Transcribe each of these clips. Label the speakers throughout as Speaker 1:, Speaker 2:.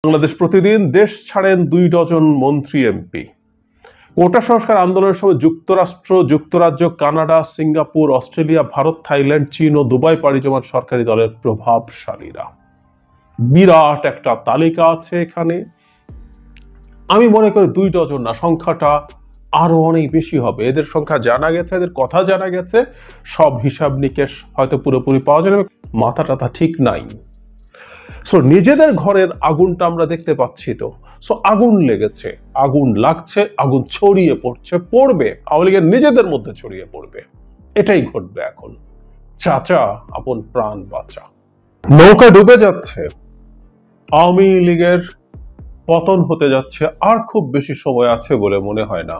Speaker 1: বাংলাদেশ প্রতিদিন দেশ ছাড়েন 2 ডজন মন্ত্রী এমপি। কোটা সংস্কার আন্দোলনের সময় যুক্তরাষ্ট্র, যুক্তরাজ্য, Canada, Singapore, Australia, Bharat, Thailand, চীন ও দুবাই পাড়ি জমান সরকারি দলের প্রভাবশালীরা। বিরাট একটা তালিকা আছে এখানে। আমি মনে করি 2 ডজন না, সংখ্যাটা আরো অনেক বেশি হবে। এদের সংখ্যা জানা গেছে, এদের কথা জানা গেছে, সব হিসাব নিকেশ হয়তো পুরোপুরি পাওয়া যাবে, মাথা টাথা ঠিক নাই। সো নিজেদের ঘরের আগুনটা আমরা দেখতে পাচ্ছি তো। সো আগুন লেগেছে, আগুন লাগছে, আগুন ছড়িয়ে পড়বে আওয়ামী লীগের নিজেদের মধ্যে ছড়িয়ে পড়বে। এটাই ঘটবে এখন। চাচা আপন প্রাণ বাঁচা। নৌকা ডুবে যাচ্ছে, আওয়ামী লীগের পতন হতে যাচ্ছে, আর খুব বেশি সময় আছে বলে মনে হয় না।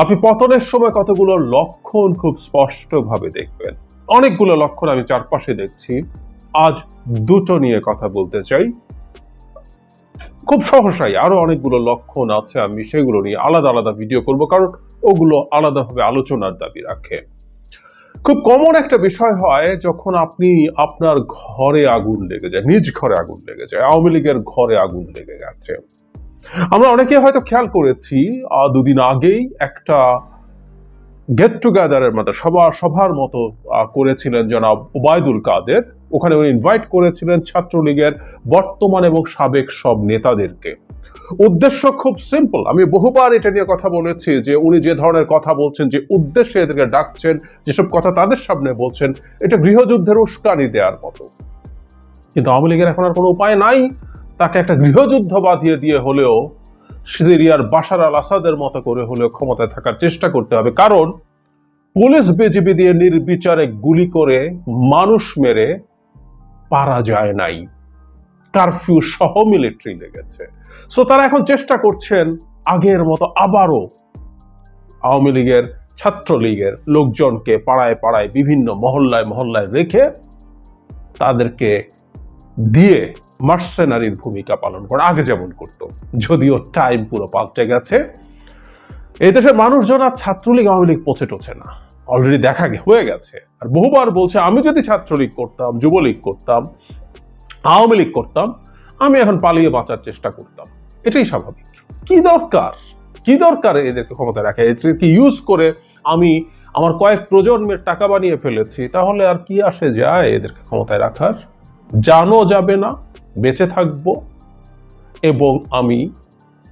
Speaker 1: আপনি পতনের সময় কতগুলো লক্ষণ খুব স্পষ্ট ভাবে দেখবেন। অনেকগুলো লক্ষণ আমি চারপাশে দেখছি। আজ দুটো নিয়ে কথা বলতে চাই খুব সহসাই। আরো অনেকগুলো লক্ষণ আছে, আমি সেগুলো নিয়ে আলাদা আলাদা ভিডিও করব, কারণ ওগুলো আলাদাভাবে আলোচনার দাবি রাখে। খুব কমন একটা বিষয় হয় যখন আপনি আপনার ঘরে আগুন লেগে যায়, নিজ ঘরে আগুন লেগে যায়। আওয়ামী লীগের ঘরে আগুন লেগে গেছে। আমরা অনেকে হয়তো খেয়াল করেছি, দুদিন আগেই একটা গেট টুগেদারের মতো সভার মতো করেছিলেন জনাব ওবায়দুল কাদের। ওখানে উনি ইনভাইট করেছিলেন ছাত্রলীগের বর্তমান এবং সাবেক সব নেতাদেরকে। উদ্দেশ্য খুব সিম্পল। আমি বহুবার এটা নিয়ে কথা বলেছি যে উনি যে ধরনের কথা বলছেন, যে উদ্দেশ্যে এদেরকে ডাকছেন, যেসব কথা তাদের সামনে বলছেন, এটা গৃহযুদ্ধের উস্কানি দেওয়ার মতো। কিন্তু আওয়ামী লীগের এখন আর কোনো উপায় নাই। তাকে একটা গৃহযুদ্ধ বাঁধিয়ে দিয়ে হলেও সিরিয়ার বাশার আল আসাদের মতো করে হলেও ক্ষমতায় থাকার চেষ্টা করতে হবে। কারণ পুলিশ বিজিবি দিয়ে নির্বিচারে গুলি করে মানুষ মেরে পারা যায় নাই, কারফিউ সহ মিলিটারি লেগেছে। সো তারা এখন চেষ্টা করছেন আগের মতো আবারও আওয়ামী লীগের, ছাত্রলীগের লোকজনকে পাড়ায় পাড়ায় বিভিন্ন মহল্লায় মহল্লায় রেখে তাদেরকে দিয়ে মার্সেনারির ভূমিকা পালন করে, আগে যেমন করতো। যদিও টাইম পুরো পাল্টে গেছে। এই দেশের মানুষজন আর ছাত্রলীগ আওয়ামী লীগ পচে টছে না, অলরেডি দেখা হয়ে গেছে। আর বহুবার বলছে, আমি যদি ছাত্রলীগ করতাম, যুবলীগ করতাম, আওয়ামী লীগ করতাম, আমি এখন পালিয়ে বাঁচার চেষ্টা করতাম। এটাই স্বাভাবিক। কি দরকার এদেরকে ক্ষমতায় রাখা? এদেরকে ইউজ করে আমি আমার কয়েক প্রজন্মের টাকা বানিয়ে ফেলেছি, তাহলে আর কি আসে যায় এদেরকে ক্ষমতায় রাখার? জানো যাবে না, বেঁচে থাকবো এবং আমি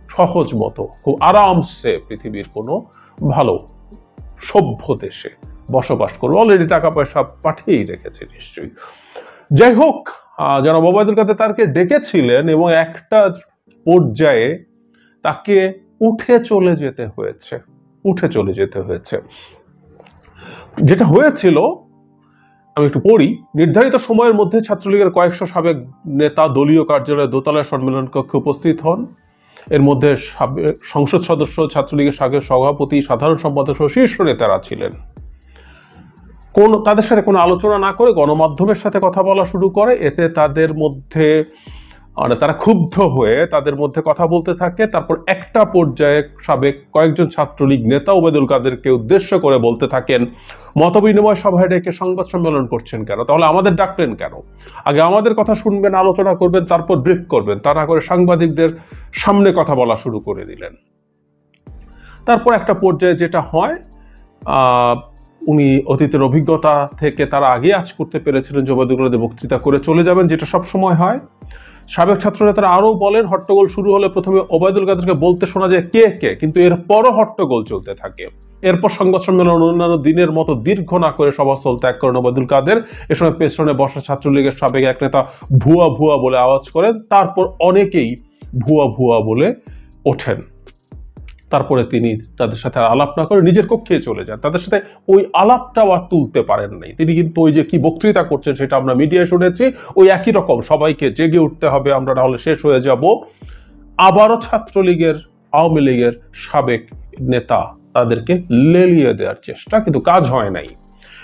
Speaker 1: সহজ মতো খুব আরামসে পৃথিবীর কোনো ভালো সভ্য দেশে বসবাস করবো। অলরেডি টাকা পয়সা পাঠিয়েই রেখেছে নিশ্চয়ই। যাই হোক, জনাব ওবায়দুল কাদের তাকে ডেকেছিলেন এবং একটা পর্যায়ে তাকে উঠে চলে যেতে হয়েছে। যেটা হয়েছিল আমি একটু পড়ি। নির্ধারিত সময়ের মধ্যে ছাত্রলীগের কয়েকশো সাবেক নেতা দলীয় কার্যালয়ে দোতলায় সম্মেলন কক্ষে উপস্থিত হন। এর মধ্যে সংসদ সদস্য, ছাত্রলীগের সাবেক সভাপতি, সাধারণ সম্পাদক সহ শীর্ষ নেতারা ছিলেন। তাদের সাথে কোনো আলোচনা না করে গণমাধ্যমের সাথে কথা বলা শুরু করে। এতে তাদের মধ্যে তারা ক্ষুব্ধ হয়ে তাদের মধ্যে কথা বলতে থাকে। তারপর একটা পর্যায়ে সাবেক কয়েকজন ছাত্রলীগ নেতা ওবায়দুল কাদেরকে উদ্দেশ্য করে বলতে থাকেন, মতবিনিময় সভায় ডেকে সংবাদ সম্মেলন করছেন কেন? তাহলে আমাদের ডাকলেন কেন? আগে আমাদের কথা শুনবেন, আলোচনা করবেন, তারপর ব্রিফ করবেন। তা না করে সাংবাদিকদের সামনে কথা বলা শুরু করে দিলেন। তারপর একটা পর্যায়ে যেটা হয়, উনি অতীতের অভিজ্ঞতা থেকে তারা আগে আজ করতে পেরেছিলেন যে ওবায়দুল কাদের বক্তৃতা করে চলে যাবেন, যেটা সব সময় হয়। সাবেক ছাত্র নেতারা আরো বলেন, হট্টগোল শুরু হলে প্রথমে ওবায়দুল কাদেরকে বলতে শোনা যায় কে কে, কিন্তু এরপরও হট্টগোল চলতে থাকে। এরপর সংবাদ সম্মেলন অন্যান্য দিনের মতো দীর্ঘ না করে সভাস্থল ত্যাগ করেন ওবায়দুল কাদের। এ সময় পেছনে বসা ছাত্রলীগের সাবেক এক নেতা ভুয়া ভুয়া বলে আওয়াজ করেন। তারপর অনেকেই ভুয়া ভুয়া বলে ওঠেন। তারপরে তিনি তাদের সাথে আলাপ না করে নিজের কক্ষে চলে যান। তাদের সাথে ওই আলাপটাও আর তুলতে পারেন নাই। তিনি কিন্তু ওই যে কি বক্তৃতা করছেন সেটা আমরা মিডিয়ায় শুনেছি, ওই একই রকম সবাইকে জেগে উঠতে হবে, আমরা না হলে শেষ হয়ে যাব। আবারও ছাত্রলীগের, আওয়ামী লীগের সাবেক নেতা তাদেরকে লেলিয়ে দেওয়ার চেষ্টা, কিন্তু কাজ হয় নাই।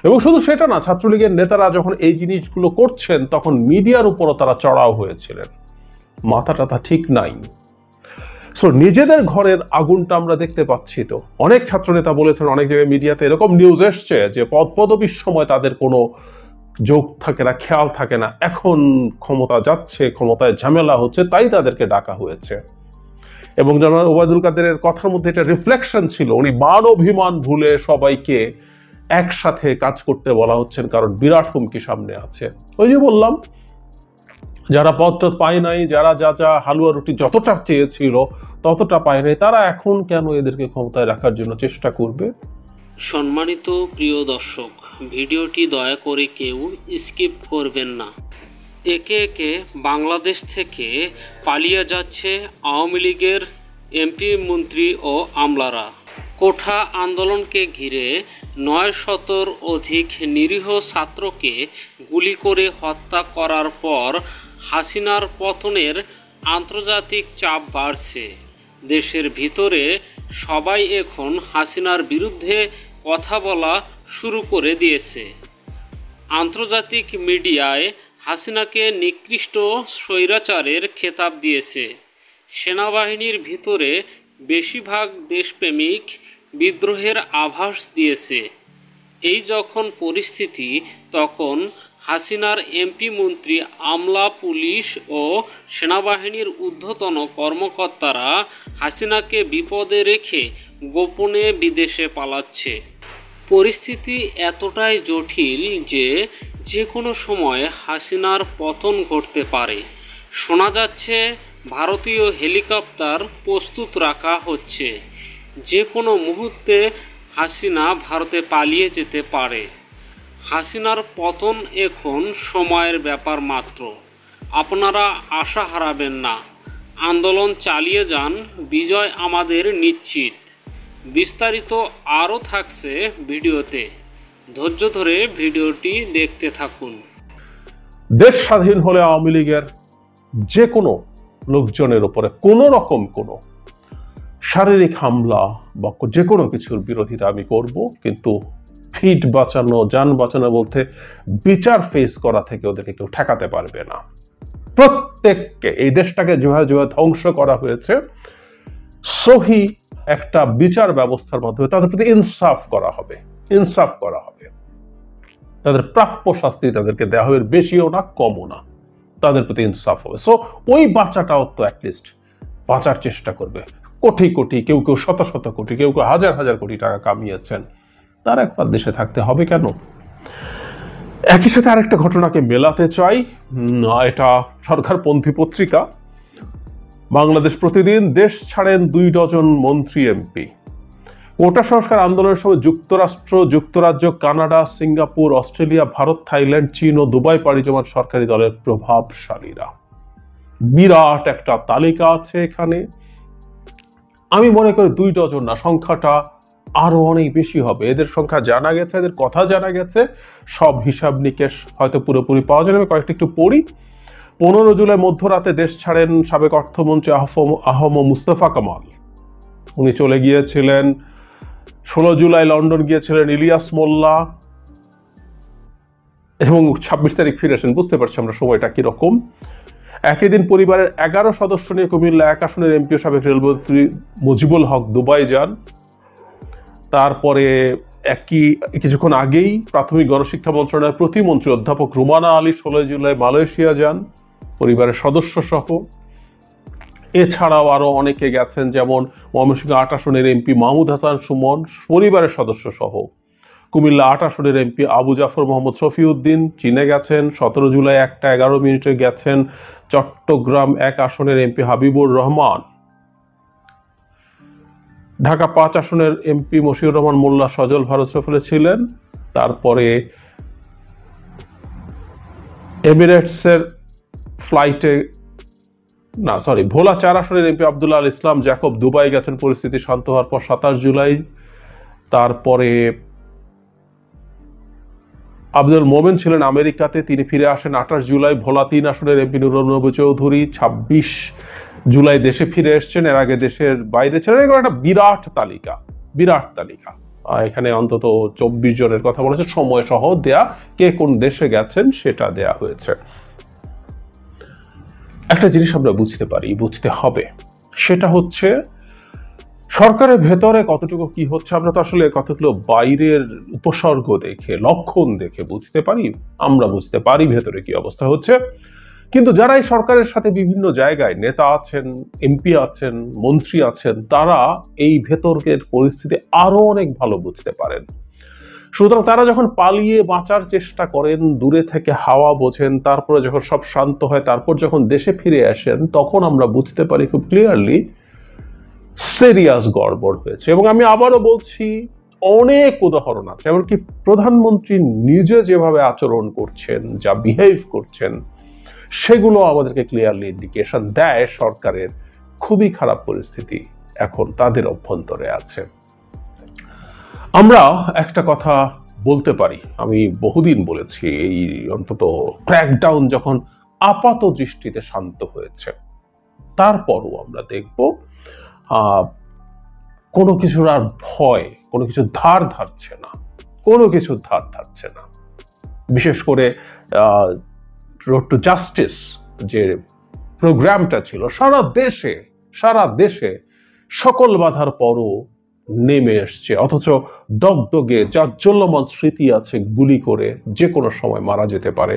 Speaker 1: এবং শুধু সেটা না, ছাত্রলীগের নেতারা যখন এই জিনিসগুলো করছেন তখন মিডিয়ার উপরও তারা চড়াও হয়েছিলেন। মাথা টাথা ঠিক নাই। সো নিজেদের ঘরের আগুনটা আমরা দেখতে পাচ্ছি তো। অনেক ছাত্রনেতা বলেছেন, অনেক জায়গায় মিডিয়াতে এরকম নিউজ এসছে যে পদপদবীর সময় তাদের কোনো যোগ থাকে না, খেয়াল থাকে না, এখন ক্ষমতা যাচ্ছে, ক্ষমতায় ঝামেলা হচ্ছে, তাই তাদেরকে ডাকা হয়েছে। এবং জনাব ওবায়দুল কাদেরের কথার মধ্যে এটা রিফ্লেকশন ছিল, উনি মান অভিমান ভুলে সবাইকে একসাথে কাজ করতে বলা হচ্ছেন, কারণ বিরাট হুমকি সামনে আছে। ওই যে বললাম, যারা পদ পায় নাই, যারা যা যা হালুয়া রুটি যতটা চেয়েছিল ততটা পায় নাই, তারা এখন কেন এদেরকে ক্ষমতায় রাখার জন্য চেষ্টা করবে?
Speaker 2: সম্মানিত প্রিয় দর্শক, ভিডিওটি দয়া করে কেউ স্কিপ করবেন না। একে একে বাংলাদেশ থেকে পালিয়ে যাচ্ছে আওয়ামী লীগের এমপি, মন্ত্রী ও আমলারা। কোঠা আন্দোলনকে ঘিরে ৯০০র অধিক নিরীহ ছাত্রকে গুলি করে হত্যা করার পর হাসিনার পতনের আন্তর্জাতিক চাপ বাড়ছে। দেশের ভিতরে সবাই এখন হাসিনার বিরুদ্ধে কথা বলা শুরু করে দিয়েছে। আন্তর্জাতিক মিডিয়ায় হাসিনাকে নিকৃষ্ট স্বৈরাচারের খেতাব দিয়েছে। সেনাবাহিনীর ভিতরে বেশিরভাগ দেশপ্রেমিক বিদ্রোহের আভাস দিয়েছে। এই যখন পরিস্থিতি, তখন হাসিনার এমপি, মন্ত্রী, আমলা, পুলিশ ও সেনাবাহিনীর ঊর্ধ্বতন কর্মকর্তারা হাসিনাকে বিপদে রেখে গোপনে বিদেশে পালাচ্ছে। পরিস্থিতি এতটাই জটিল যে কোনো সময় হাসিনার পতন ঘটতে পারে। শোনা যাচ্ছে ভারতীয় হেলিকপ্টার প্রস্তুত রাখা হচ্ছে। যে কোনো মুহূর্তে হাসিনা ভারতে পালিয়ে যেতে পারে। হাসিনার পতন এখন সময়ের ব্যাপার মাত্র। আপনারা আশা হারাবেন না, আন্দোলন চালিয়ে যান, বিজয় আমাদের নিশ্চিত। বিস্তারিত আরও থাকছে ভিডিওতে, ধৈর্য ধরে ভিডিওটি দেখতে থাকুন।
Speaker 1: দেশ স্বাধীন হলে আওয়ামী লীগের যে কোনো লোকজনের উপরে কোনো রকম কোনো শারীরিক হামলা বা যে কোনো কিছুর বিরোধিতা আমি করব, কিন্তু ফিট বাঁচানো, যান বাঁচানো বলতে বিচার ফেস করা থেকে ওদেরকে কেউ ঠেকাতে পারবে না। প্রত্যেককে, এই দেশটাকে যেভাবে যেভাবে ধ্বংস করা হয়েছে, সহি একটা বিচার ব্যবস্থার মাধ্যমে তাদের প্রতি ইনসাফ করা হবে, ইনসাফ করা হবে। তাদের প্রাপ্য শাস্তি তাদেরকে দেওয়া হবে, বেশিও না কমও না, তাদের প্রতি ইনসাফ হবে। সো ওই বাচ্চাটাও তো অ্যাটলিস্ট বাঁচার চেষ্টা করবে। কোটি কোটি, কেউ কেউ শত শত কোটি, কেউ কেউ হাজার হাজার কোটি টাকা কামিয়েছেন, তার একবার দেশে থাকতে হবে কেন? একই সাথে আরেকটা ঘটনাকে মেলাতে চাই। এটা সরকারপন্থী পত্রিকা বাংলাদেশ প্রতিদিন। দেশ ছাড়েন 2 ডজন মন্ত্রী এমপি। কোটা সংস্কার আন্দোলনের সময় যুক্তরাষ্ট্র, যুক্তরাজ্য, Canada, Singapore, Australia, Bharat, Thailand, চীন ও দুবাই পাড়ি জমান সরকারি দলের প্রভাবশালীরা। বিরাট একটা তালিকা আছে এখানে। আমি মনে করি 2 ডজন না, সংখ্যাটা আরো অনেক বেশি হবে। এদের সংখ্যা জানা গেছে, এদের কথা জানা গেছে, সব হিসাব নিকেশ হয়তো পুরোপুরি পাওয়া যাবে। কয়েকটা একটু পড়ি। 15 জুলাই মধ্যরাতে দেশ ছাড়েন সাবেক অর্থমন্ত্রী আহম মুস্তফা কামাল। উনি চলে গিয়েছিলেন। 16 জুলাই লন্ডন গিয়েছিলেন ইলিয়াস মোল্লা এবং 26 তারিখ ফিরে আসেন। বুঝতে পারছি আমরা সময়টা কিরকম। একই দিন পরিবারের 11 সদস্য নিয়ে কুমিল্লা 1 আসনের এমপি ও সাবেক রেলমন্ত্রী মুজিবুল হক দুবাই যান। তারপরে কিছুক্ষণ আগেই প্রাথমিক গণশিক্ষা মন্ত্রণালয়ের প্রতিমন্ত্রী অধ্যাপক রুমানা আলী 16 জুলাই মালয়েশিয়া যান পরিবারের সদস্য সহ। এছাড়াও আরো অনেকে গেছেন, যেমন ময়মনসিংহ 8 আসনের এমপি মাহমুদ হাসান সুমন পরিবারের সদস্য সহ। কুমিল্লা 8 আসনের এমপি আবু জাফর মোহাম্মদ শফিউদ্দিন চীনে গেছেন। 17 জুলাই 1:11 গেছেন চট্টগ্রাম 1 আসনের এমপি হাবিবুর রহমান। ঢাকা 5 আসনের এমপি মশিউর রহমান মোল্লা সজল ভারত সফরে ছিলেন। তারপরে এমিরেটসের ফ্লাইটে ভোলা 4 আসনের এমপি আব্দুল্লাহ আল ইসলাম জ্যাকব দুবাই গেছেন পরিস্থিতি শান্ত হওয়ার পর 27 জুলাই। তারপরে আব্দুল মোমেন ছিলেন আমেরিকাতে, তিনি ফিরে আসেন 28 জুলাই। ভোলা 3 আসনের এমপি নুরুল নবী চৌধুরী 26 জুলাই দেশে ফিরে এসছেন, এর আগে দেশের বাইরে ছিলেন। এগুলো একটা বিরাট তালিকা, বিরাট তালিকা। এখানে অন্তত 24 জনের কথা বলেছে, সময় সহ দেয়া, কে কোন দেশে গেছেন সেটা দেয়া হয়েছে। একটা জিনিস আমরা বুঝতে পারি, বুঝতে হবে, সেটা হচ্ছে সরকারের ভেতরে কতটুকু কি হচ্ছে আমরা তো আসলে কতগুলো বাইরের উপসর্গ দেখে লক্ষণ দেখে বুঝতে পারি, আমরা বুঝতে পারি ভেতরে কি অবস্থা হচ্ছে। কিন্তু যারা এই সরকারের সাথে বিভিন্ন জায়গায় নেতা আছেন, এমপি আছেন, মন্ত্রী আছেন, তারা এই ভেতরের পরিস্থিতি আরো অনেক ভালো বুঝতে পারেন। সুতরাং তারা যখন পালিয়ে বাঁচার চেষ্টা করেন, দূরে থেকে হাওয়া বোঝেন, তারপরে যখন সব শান্ত হয়, তারপর যখন দেশে ফিরে আসেন, তখন আমরা বুঝতে পারি খুব ক্লিয়ারলি সিরিয়াস গড়বড় হয়েছে। এবং আমি আবারও বলছি, অনেক উদাহরণ আছে, এমনকি প্রধানমন্ত্রী নিজে যেভাবে আচরণ করছেন, যা বিহেভ করছেন, সেগুলো আমাদেরকে ক্লিয়ারলি ইন্ডিকেশন দেয় সরকারের খুবই খারাপ পরিস্থিতি এখন তাদের অভ্যন্তরে আছে। আমরা একটা কথা বলতে পারি, আমি বহুদিন বলেছি, এই অন্তত ক্র্যাকডাউন যখন আপাত দৃষ্টিতে শান্ত হয়েছে, তারপরও আমরা দেখব কোনো কিছুর আর ভয়, কোনো কিছু ধার ধারছে না, কোনো কিছু ধার ধারছে না। বিশেষ করে রোড টু জাস্টিস যে প্রোগ্রামটা ছিল, সারা দেশে সকল বাধার পরও নেমে এসছে। অথচ দগদগে জাজ্জল্যমান স্মৃতি আছে, গুলি করে যে কোনো সময় মারা যেতে পারে,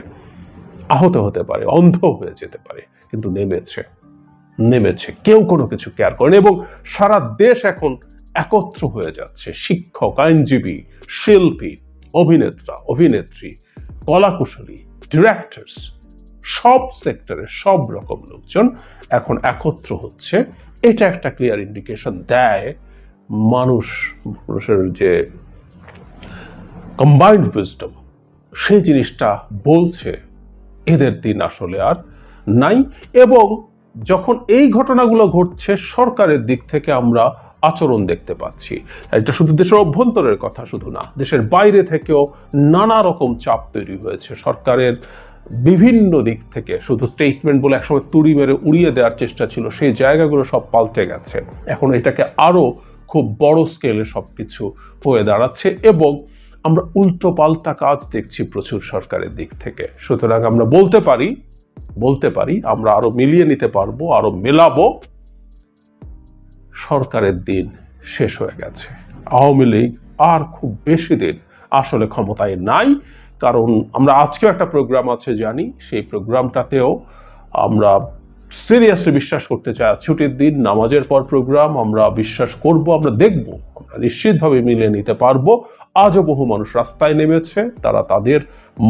Speaker 1: আহত হতে পারে, অন্ধ হয়ে যেতে পারে, কিন্তু নেমেছে, কেউ কোনো কিছু কেয়ার করেন। এবং সারা দেশ এখন একত্র হয়ে যাচ্ছে, শিক্ষক, আইনজীবী, শিল্পী, অভিনেতা, অভিনেত্রী, কলাকুশলী, ডিরেক্টরস, সব সেক্টরে সব রকম লোকজন এখন একত্র হচ্ছে। এটা একটা ক্লিয়ার ইন্ডিকেশন দেয় মানুষের যে কম্বাইন্ড উইজডম, সেই জিনিসটা বলছে এদের দিন আসলে আর নাই। এবং যখন এই ঘটনাগুলো ঘটছে, সরকারের দিক থেকে আমরা আচরণ দেখতে পাচ্ছি। এটা শুধু দেশের অভ্যন্তরের কথা শুধু না, দেশের বাইরে থেকেও নানা রকম চাপ তৈরি হয়েছে সরকারের বিভিন্ন দিক থেকে। শুধু স্টেটমেন্ট বলে একসময় তুড়ি মেরে উড়িয়ে দেওয়ার চেষ্টা ছিল, সেই জায়গাগুলো সব পাল্টে গেছে। এখন এটাকে আরো খুব বড় স্কেলে সবকিছু হয়ে দাঁড়াচ্ছে এবং আমরা উল্টো পাল্টা কাজ দেখছি প্রচুর সরকারের দিক থেকে। সুতরাং আমরা বলতে পারি আমরা আরো মিলিয়ে নিতে পারবো, আরো মেলাবো, সরকারের দিন শেষ হয়ে গেছে। আওয়ামী লীগ আর খুব বেশি দিন আসলে ক্ষমতায় নাই। কারণ আমরা আজকেও একটা প্রোগ্রাম আছে জানি, সেই প্রোগ্রামটাতেও আমরা সিরিয়াসলি বিশ্বাস করতে চাই, ছুটির দিন নামাজের পর প্রোগ্রাম, আমরা বিশ্বাস করব, আমরা দেখব, আমরা নিশ্চিতভাবে মিলিয়ে নিতে পারবো। আজও বহু মানুষ রাস্তায় নেমেছে, তারা তাদের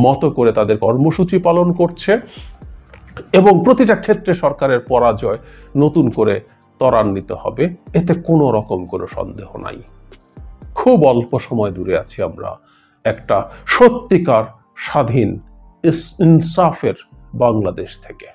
Speaker 1: মতো করে তাদের কর্মসূচি পালন করছে এবং প্রতিটা ক্ষেত্রে সরকারের পরাজয় নতুন করে ত্বরান্বিত হবে, এতে কোনো রকম কোনো সন্দেহ নাই। খুব অল্প সময় দূরে আছি আমরা একটা সত্যিকার স্বাধীন ইনসাফের বাংলাদেশ থেকে।